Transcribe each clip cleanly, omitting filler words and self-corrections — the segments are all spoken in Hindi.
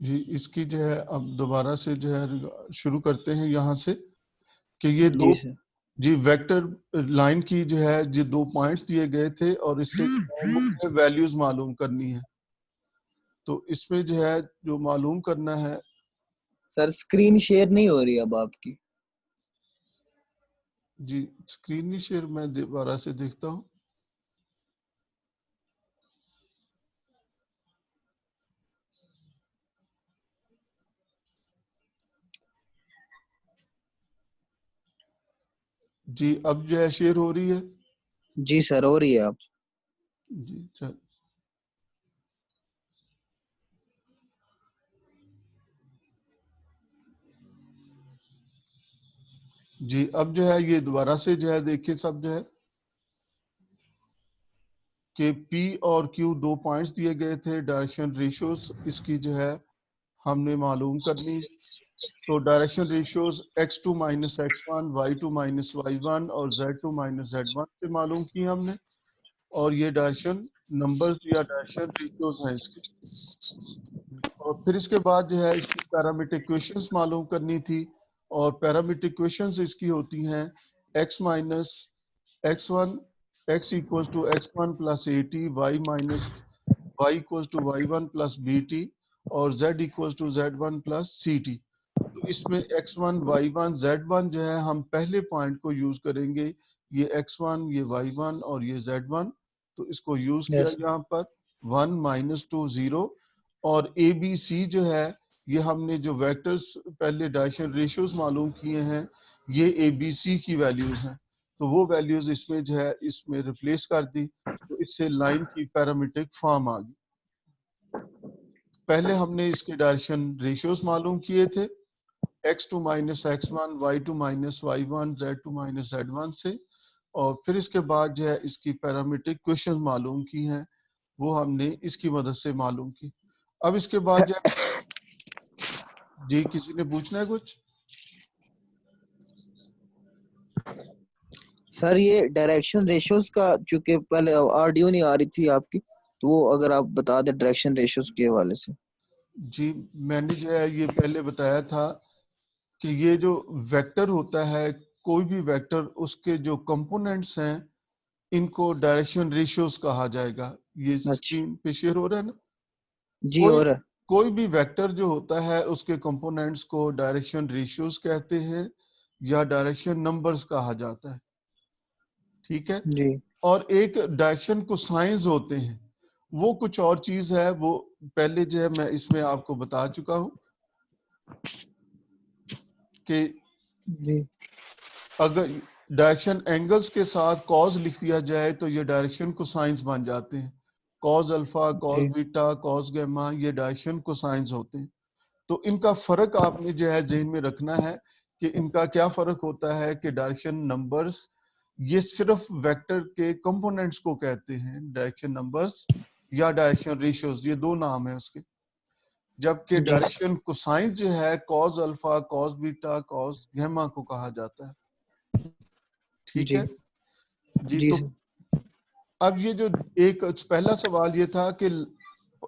जी इसकी जो है अब दोबारा से जो है शुरू करते हैं यहाँ से कि ये दो जी सर। जी वेक्टर लाइन की जो है जो 2 पॉइंट्स दिए गए थे और इससे मुख्तलिफ वैल्यूज मालूम करनी है। तो इसमें जो है जो मालूम करना है। सर स्क्रीन शेयर नहीं हो रही अब आपकी। जी स्क्रीन नहीं शेयर, मैं दोबारा से देखता हूँ। जी अब जो है शेयर हो रही है। जी सर हो रही है अब। जी चल जी अब जो है ये दोबारा से जो है देखिए सब जो है कि P और Q 2 पॉइंट्स दिए गए थे, डायरेक्शन रेशियोज इसकी जो है हमने मालूम करनी। तो direction ratios x2 minus x1, y2 minus y1 और z2 माइनस z1 से मालूम की हमने। और ये डायरेक्शन नंबर्स या डायरेक्शन रेशियोज हैं इसके। और फिर इसके बाद जो है इसकी पैरामीट्रिक इक्वेशंस मालूम करनी थी। और पैरामीट्रिक इक्वेशंस इसकी होती हैं x minus x1, x equals to x1 plus at, y minus y equals to y1 plus bt और z equals to z1 plus ct। तो इसमें x1, y1, z1 जो है हम पहले पॉइंट को यूज करेंगे। ये x1, ये y1 और ये z1। तो इसको यूज किया यस। यहाँ पर 1 माइनस 2 0। और ए बी सी जो है ये हमने जो वेक्टर्स पहले डायरेक्शन रेशियोज मालूम किए हैं, ये ए बी सी की वैल्यूज हैं। तो वो वैल्यूज इसमें जो है इसमें रिप्लेस कर दी। तो इससे लाइन की पैरामीट्रिक फॉर्म आ गई। पहले हमने इसके डायरेक्शन रेशियोज मालूम किए थे x2 minus x1, y2 minus y1, z2 minus z1 से। और फिर इसके बाद जो है इसकी पैरामीट्रिक क्वेश्चन मालूम की हैं, वो हमने इसकी मदद से मालूम की। अब इसके बाद जो है जी किसी ने पूछना है कुछ? सर ये डायरेक्शन रेशियोज का चूंकि पहले ऑडियो नहीं आ रही थी आपकी, तो वो अगर आप बता दें डायरेक्शन रेशियोज के हवाले से। जी मैंने जो है ये पहले बताया था कि ये जो वेक्टर होता है, कोई भी वेक्टर उसके जो कंपोनेंट्स हैं इनको डायरेक्शन रेशियोज कहा जाएगा। ये अच्छा। स्क्रीन पे शेयर हो रहा है ना। जी कोई और है। कोई भी वेक्टर जो होता है उसके कंपोनेंट्स को डायरेक्शन रेशियोज कहते हैं या डायरेक्शन नंबर्स कहा जाता है। ठीक है। जी। और एक डायरेक्शन कोसाइंस होते हैं, वो कुछ और चीज है। वो पहले जो है मैं इसमें आपको बता चुका हूं कि जी। अगर डायरेक्शन एंगल्स के साथ कॉज लिख दिया जाए तो ये डायरेक्शन कोसाइंस बन जाते हैं। कॉज अल्फा, कॉज जी। बीटा, कॉज गामा, ये डायरेक्शन कोसाइंस होते हैं। तो इनका फर्क आपने जो है जहन में रखना है कि इनका क्या फर्क होता है कि डायरेक्शन नंबर्स ये सिर्फ वेक्टर के कंपोनेंट्स को कहते हैं, डायरेक्शन नंबर्स या डायरेक्शन रेशियोज, ये दो नाम है उसके। जबकि जी। डायरेक्शन कोसाइंस जो है cause alpha, cos beta, cause gamma को कहा जाता है। ठीक जी। है जी। जी तो सर। अब ये जो एक पहला सवाल ये था कि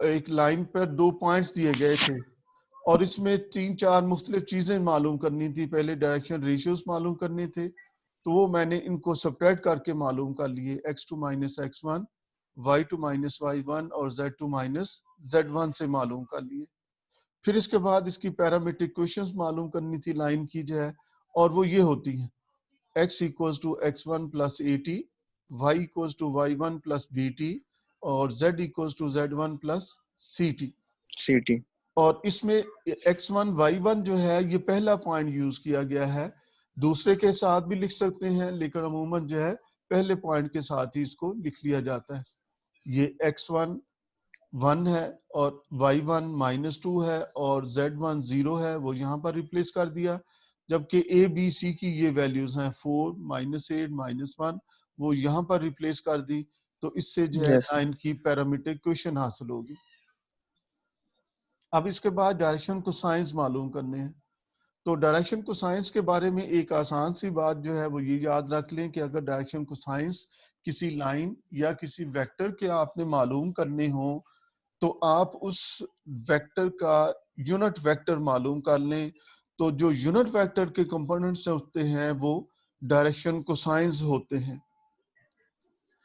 एक लाइन पर 2 पॉइंट्स दिए गए थे और इसमें 3-4 मुख्तलिफ चीजें मालूम करनी थी। पहले डायरेक्शन रेशियोज मालूम करने थे, तो वो मैंने इनको सब्ट्रैक्ट करके मालूम कर लिए। x2 minus x1, y2 minus y1 और z2 माइनस z1 से मालूम कर लिए। फिर इसके बाद इसकी पैरामीट्रिक इक्वेशंस मालूम करनी थी लाइन की जो है, और वो ये होती हैं x equals to x1 plus at, y equals to y1 plus bt और z equals to z1 plus ct। C T. और इसमें x1 y1 जो है ये पहला पॉइंट यूज किया गया है। दूसरे के साथ भी लिख सकते हैं लेकिन अमूमन जो है पहले पॉइंट के साथ ही इसको लिख लिया जाता है। ये x1 1 है और y1 माइनस 2 है और z1 0 है, वो यहाँ पर रिप्लेस कर दिया। जबकि a b c की ये वैल्यूज हैं 4, -8, -1, वो यहाँ पर रिप्लेस कर दी। तो इससे जो है यस। लाइन की पैरामीट्रिक इक्वेशन हासिल होगी। अब इसके बाद डायरेक्शन को साइंस मालूम करने हैं। तो डायरेक्शन को साइंस के बारे में एक आसान सी बात जो है वो ये याद रख लें कि अगर डायरेक्शन को साइंस किसी लाइन या किसी वेक्टर के आपने मालूम करने हो तो आप उस वेक्टर का यूनिट वेक्टर मालूम कर लें, तो जो यूनिट वेक्टर के कंपोनेंट्स होते हैं वो डायरेक्शन कोसाइंस होते हैं।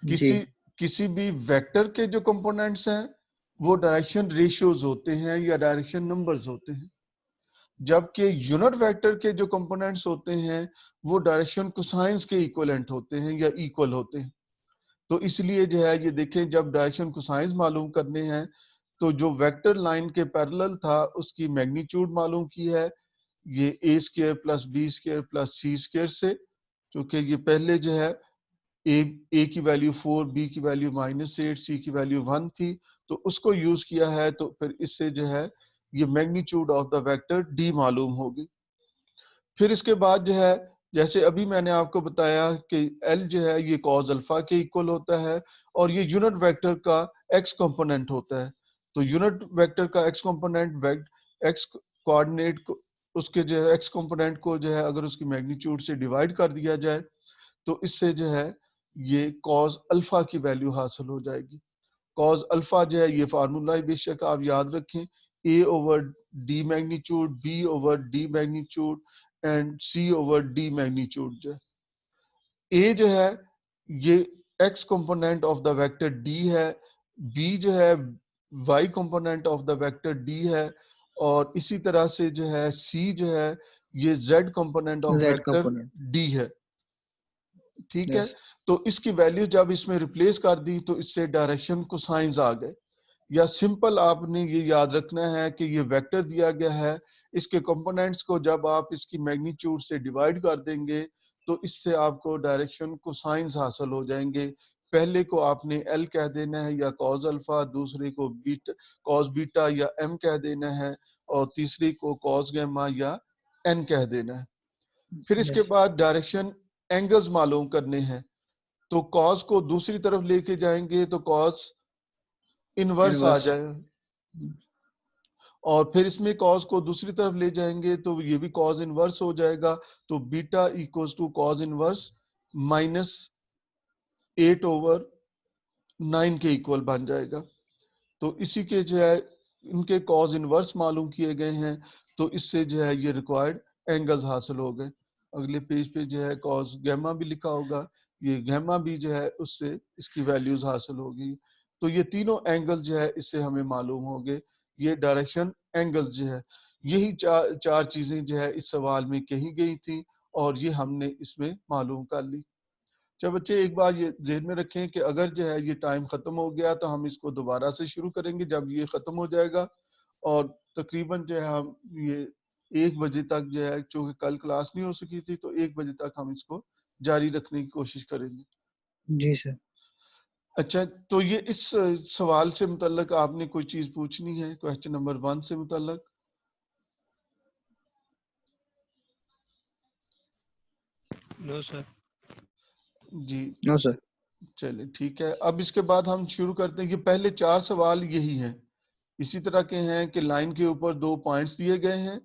जी किसी भी वेक्टर के जो कंपोनेंट्स हैं वो डायरेक्शन रेशियोज होते हैं या डायरेक्शन नंबर्स होते हैं, जबकि यूनिट वेक्टर के जो कंपोनेंट्स होते हैं वो डायरेक्शन कोसाइंस के इक्विवेलेंट होते हैं या इक्वल होते हैं। तो इसलिए जो है ये देखें, जब डायरेक्शन कोसाइंस मालूम करने हैं तो जो वेक्टर लाइन के पैरेलल था उसकी मैग्नीट्यूड मालूम की है, ये a square plus B square plus C square से, क्योंकि ये पहले जो है ए की वैल्यू 4, बी की वैल्यू -8, सी की वैल्यू 1 थी, तो उसको यूज किया है, तो फिर इससे जो है ये magnitude of the vector D मालूम होगी। फिर इसके बाद जो है, जैसे अभी मैंने आपको बताया कि एल जो है ये कॉज अल्फा के इक्वल होता है और ये यूनिट वेक्टर का एक्स कंपोनेंट होता है। तो यूनिट वेक्टर का एक्स कंपोनेंट एक्स कोऑर्डिनेट को, उसके जो है एक्स कंपोनेंट को जो है अगर उसकी मैग्नीट्यूड से डिवाइड कर दिया जाए तो इससे जो है ये कॉज अल्फा की वैल्यू हासिल हो जाएगी। कॉज अल्फा जो है ये फार्मूला बेशक आप याद रखें, A over D magnitude, B over D magnitude and C over D magnitude. जो है ए जो है ये X component of the vector D है, बी जो है Y component of the vector D है, और इसी तरह से जो है सी जो है ये Z component of Z vector component. D है। ठीक है, यस तो इसकी वैल्यू जब इसमें रिप्लेस कर दी तो इससे डायरेक्शन कोसाइंस आ गए। या सिंपल आपने ये याद रखना है कि ये वेक्टर दिया गया है, इसके कंपोनेंट्स को जब आप इसकी मैग्नीट्यूड से डिवाइड कर देंगे तो इससे आपको डायरेक्शन कोसाइंस हासिल हो जाएंगे। पहले को आपने एल कह देना है या कॉज अल्फा, दूसरे को बीटा कॉज बीटा या एम कह देना है, और तीसरी को कॉज गैमा या एन कह देना है। फिर इसके यस बाद डायरेक्शन एंगल्स मालूम करने हैं, तो कॉस को दूसरी तरफ लेके जाएंगे तो कॉस इनवर्स आ इनवर्स। जाए, और फिर इसमें कॉस को दूसरी तरफ ले जाएंगे तो ये भी कॉस इनवर्स हो जाएगा। तो beta equals to cos inverse -8/9 के इक्वल बन जाएगा। तो इसी के जो है इनके कॉज इनवर्स मालूम किए गए हैं, तो इससे जो है ये रिक्वायर्ड एंगल्स हासिल हो गए। अगले पेज पे जो है कॉज गैमा भी लिखा होगा, ये गैमा भी जो है उससे इसकी वैल्यूज हासिल होगी। तो ये तीनों एंगल जो है इससे हमें मालूम हो गए, ये डायरेक्शन एंगल्स जो है। यही चार चीजें जो है इस सवाल में कही गई थी और ये हमने इसमें मालूम कर ली। जब बच्चे एक बार ये जेहन में रखें कि अगर जो है ये टाइम खत्म हो गया तो हम इसको दोबारा से शुरू करेंगे जब ये खत्म हो जाएगा, और तकरीबन जो है हम ये 1 बजे तक जो है, चूंकि कल क्लास नहीं हो सकी थी, तो 1 बजे तक हम इसको जारी रखने की कोशिश करेंगे। जी सर। अच्छा, तो ये इस सवाल से मुतल्लक आपने कोई चीज पूछनी है, क्वेश्चन नंबर 1 से मुतल्लक? No sir. जी नो सर। चलिए ठीक है, अब इसके बाद हम शुरू करते हैं। ये पहले 4 सवाल यही हैं, इसी तरह के हैं कि लाइन के ऊपर 2 पॉइंट्स दिए गए हैं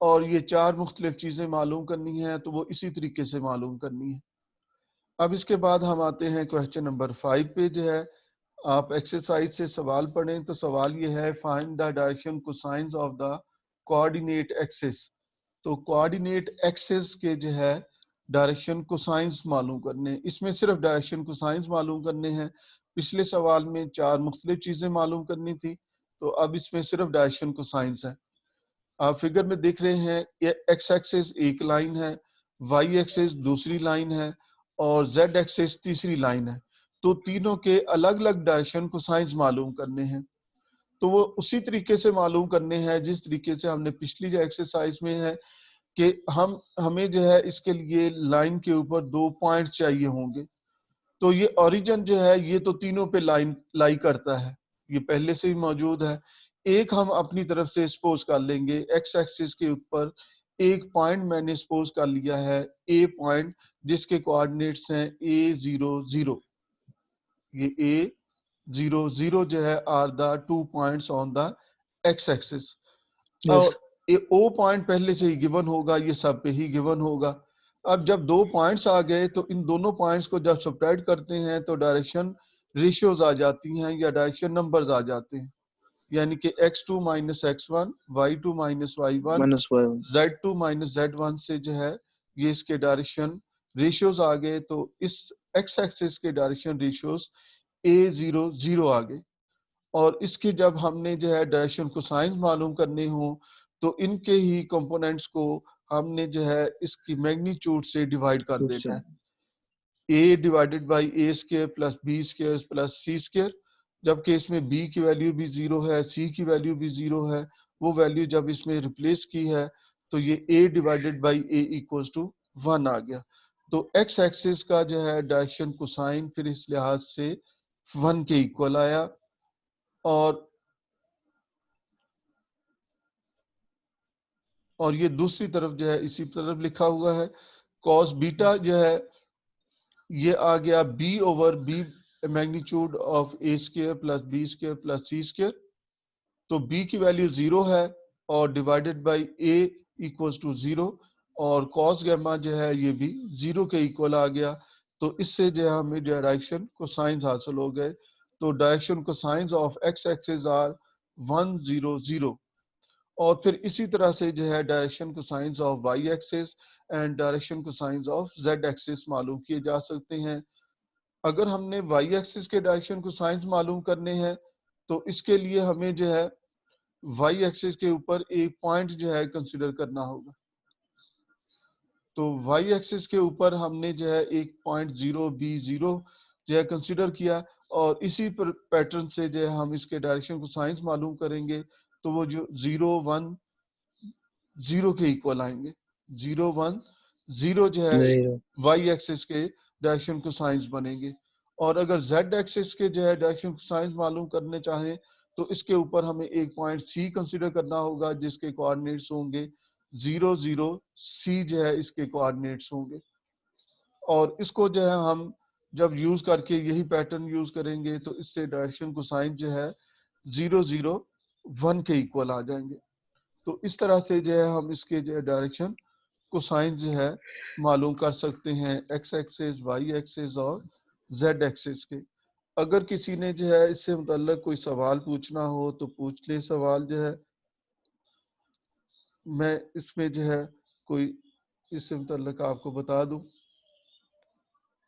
और ये 4 मुख्तलिफ चीजें मालूम करनी है, तो वो इसी तरीके से मालूम करनी है। अब इसके बाद हम आते हैं क्वेश्चन नंबर 5 पे। जो है आप एक्सरसाइज से सवाल पढ़ें, तो सवाल ये है, find the direction cosines of the coordinate axis. तो कोऑर्डिनेट एक्सिस के जो है डायरेक्शन कोसाइंस मालूम करने, इसमें सिर्फ डायरेक्शन कोसाइंस मालूम करने हैं। पिछले सवाल में 4 मुख्तलिफ चीजें मालूम करनी थी, तो अब इसमें सिर्फ डायरेक्शन कोसाइंस है। आप फिगर में देख रहे हैं, ये एक्स एक्सिस एक लाइन है, वाई एक्सिस दूसरी लाइन है और जेड एक्सिस तीसरी लाइन है। तो तीनों के अलग अलग डायरेक्शन कोसाइंस मालूम करने हैं, तो वो उसी तरीके से मालूम करने हैं जिस तरीके से हमने पिछली जो एक्सरसाइज में है कि हमें जो है इसके लिए लाइन के ऊपर 2 पॉइंट्स चाहिए होंगे। तो ये ओरिजिन जो है ये तो तीनों पे लाइन लाई करता है, ये पहले से ही मौजूद है। एक हम अपनी तरफ से सपोज कर लेंगे, एक्स एक्सिस के ऊपर एक पॉइंट मैंने सपोज कर लिया है, ए पॉइंट, जिसके कोऑर्डिनेट्स हैं a0 0। ये a0 0 जो है are the 2 points on the X axis. Yes और ओ पॉइंट पहले से ही गिवन होगा, ये सब पे ही गिवन होगा। अब जब 2 पॉइंट्स आ गए तो इन दोनों पॉइंट्स को जब सब्ट्रैक्ट करते हैं तो डायरेक्शन रेशियोज आ जाती हैं या डायरेक्शन नंबर्स आ जाते हैं। यानी कि x2 minus x1, y2 minus y1, -y z2 minus z1 से जो है ये इसके डायरेक्शन रेशियोज आ गए। तो इस x एक्सिस के डायरेक्शन रेशियोज a0 0 आ गए। और इसके जब हमने जो है डायरेक्शन कोसाइंस मालूम करने हो तो इनके ही कंपोनेंट्स को हमने जो है इसकी मैग्नीट्यूड से डिवाइड कर टूट से देना है। a divided by A square plus B square plus C square. जबकि इसमें b की वैल्यू भी 0 है, c की वैल्यू भी 0 है। वो वैल्यू जब इसमें रिप्लेस की है तो ये a divided by a equals to 1 आ गया। तो x एक्सिस का जो है डायरेक्शन कोसाइन फिर इस लिहाज से 1 के इक्वल आया। और ये दूसरी तरफ जो है इसी तरफ लिखा हुआ है cos बीटा जो है ये आ गया b over b magnitude of a square plus b square plus c square. तो b की वैल्यू 0 है और divided by a equals to 0 और cos गैमा जो है ये भी 0 के इक्वल आ गया। तो इससे जो है हमें डायरेक्शन कोसाइंस हासिल हो गए। तो direction cosines of x axis are 1 0 0। और फिर इसी तरह से जो है direction cosines of y axis and direction cosines of z axis मालूम किए जा सकते हैं। अगर हमने y एक्सिस के डायरेक्शन कोसाइंस मालूम करने हैं तो इसके लिए हमें जो है y एक्सिस के ऊपर एक पॉइंट जो है कंसीडर करना होगा। तो y एक्सिस के ऊपर हमने जो है एक पॉइंट 0b0 जो है कंसीडर किया और इसी पर पैटर्न से जो है हम इसके डायरेक्शन कोसाइंस मालूम करेंगे। तो वो जो 0 1 0 के इक्वल आएंगे। 0 1 0 जो है 0 y एक्सिस के डायरेक्शन कोसाइंस बनेंगे। और अगर z एक्सिस के जो है डायरेक्शन कोसाइंस मालूम करने चाहें तो इसके ऊपर हमें एक पॉइंट c कंसीडर करना होगा जिसके कोऑर्डिनेट्स होंगे 0 0 c जो है इसके कोऑर्डिनेट्स होंगे। और इसको जो है हम जब यूज करके यही पैटर्न यूज करेंगे तो इससे डायरेक्शन कोसाइन जो है 0 0 1 के इक्वल आ जाएंगे। तो इस तरह से जो है हम इसके जो है डायरेक्शन कोसाइन जो है मालूम कर सकते हैं x एक्सिस, y एक्सिस और z एक्सिस के। अगर किसी ने जो है इससे मुतल्लिक कोई सवाल पूछना हो तो पूछ ले सवाल जो है। मैं इसमें जो है कोई इससे मुतल्लिक आपको बता दूं।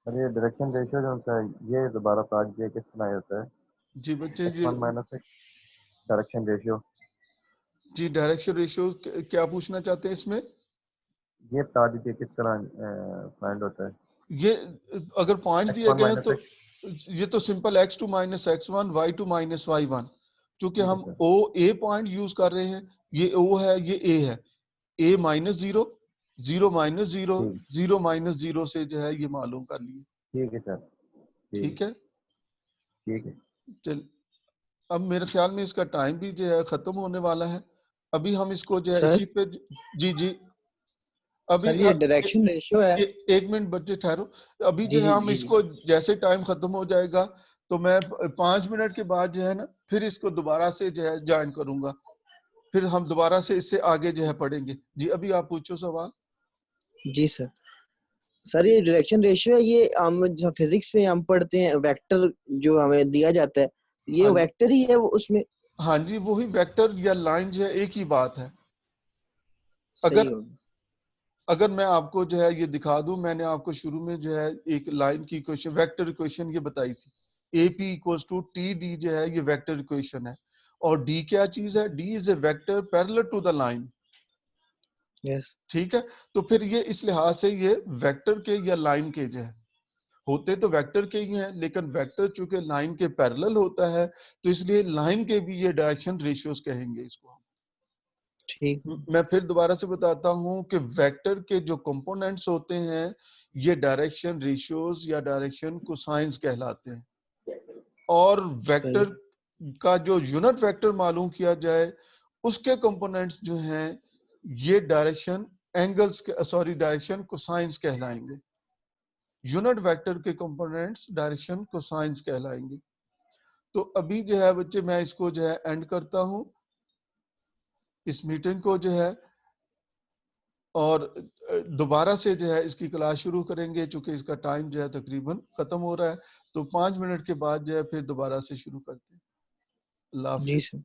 सर ये डायरेक्शन रेशियो जो होता है ये दोबारा बता दीजिए किस तरह होता है। जी बच्चे जी x1 minus x direction ratio जी डायरेक्शन रेशियो क्या पूछना चाहते हैं इसमें? ये बता दीजिए किस तरह फाइंड होता है। ये अगर पॉइंट्स दिए x1 गए हैं माइनस तो x ये तो simple x2 minus x1 y2 minus y1। चूंकि ठीक है हम sir. o a point use कर रहे हैं, ये o है ये a है। a माइनस 0 0 माइनस 0 ठीक 0 माइनस 0 से जो है ये मालूम कर लिए। ठीक है सर। ठीक ठीक है ठीक है। चल। अब मेरे ख्याल में इसका टाइम भी जो है खत्म होने वाला है। अभी हम इसको जो है सर इसी पे जी जी अभी सर ये डायरेक्शन रेशियो है। एक मिनट बच्चे ठहरो। अभी जी जो है जी हम जी जी इसको जैसे टाइम खत्म हो जाएगा तो मैं 5 मिनट के बाद जो है ना फिर इसको दोबारा से जो है ज्वाइन करूंगा। फिर हम दोबारा से इससे आगे जो है पढ़ेंगे। जी अभी आप पूछो सवाल। जी सर। सर ये डायरेक्शन रेशियो है, ये हम जो फिजिक्स में हम पढ़ते हैं वेक्टर जो हमें दिया जाता है, ये हाँ जी वेक्टर ही है वो उसमें। हाँ जी वही वेक्टर या लाइन जो है एक ही बात है। सही अगर होगा। अगर मैं आपको जो है ये दिखा दूं, मैंने आपको शुरू में जो है एक लाइन की इक्वेशन वेक्टर इक्वेशन ये बताई थी। A P equals to T D जो है ये वेक्टर इक्वेशन है। और डी क्या चीज है? D is a vector parallel to the line. Yes ठीक है। तो फिर ये इस लिहाज से ये वेक्टर के या लाइन के जो है होते तो वेक्टर के ही हैं, लेकिन वेक्टर चूंकि लाइन के पैरेलल होता है तो इसलिए लाइन के भी ये डायरेक्शन रेशियोज कहेंगे इसको। ठीक। मैं फिर दोबारा से बताता हूं कि वेक्टर के जो कंपोनेंट्स होते हैं ये डायरेक्शन रेशियोज या डायरेक्शन कोसाइंस कहलाते हैं। और सही। वेक्टर का जो यूनिट वेक्टर मालूम किया जाए उसके कंपोनेंट्स जो हैं ये direction angles sorry direction cosines कहलाएंगे। यूनिट वेक्टर के कंपोनेंट्स डायरेक्शन कोसाइंस कहलाएंगे। तो अभी जो है बच्चे मैं इसको जो है एंड करता हूं इस मीटिंग को जो है। और दोबारा से जो है इसकी क्लास शुरू करेंगे चूंकि इसका टाइम जो है तकरीबन खत्म हो रहा है। तो 5 मिनट के बाद जो है फिर दोबारा से शुरू करते हैं। अल्लाह जी हाफिज। सर।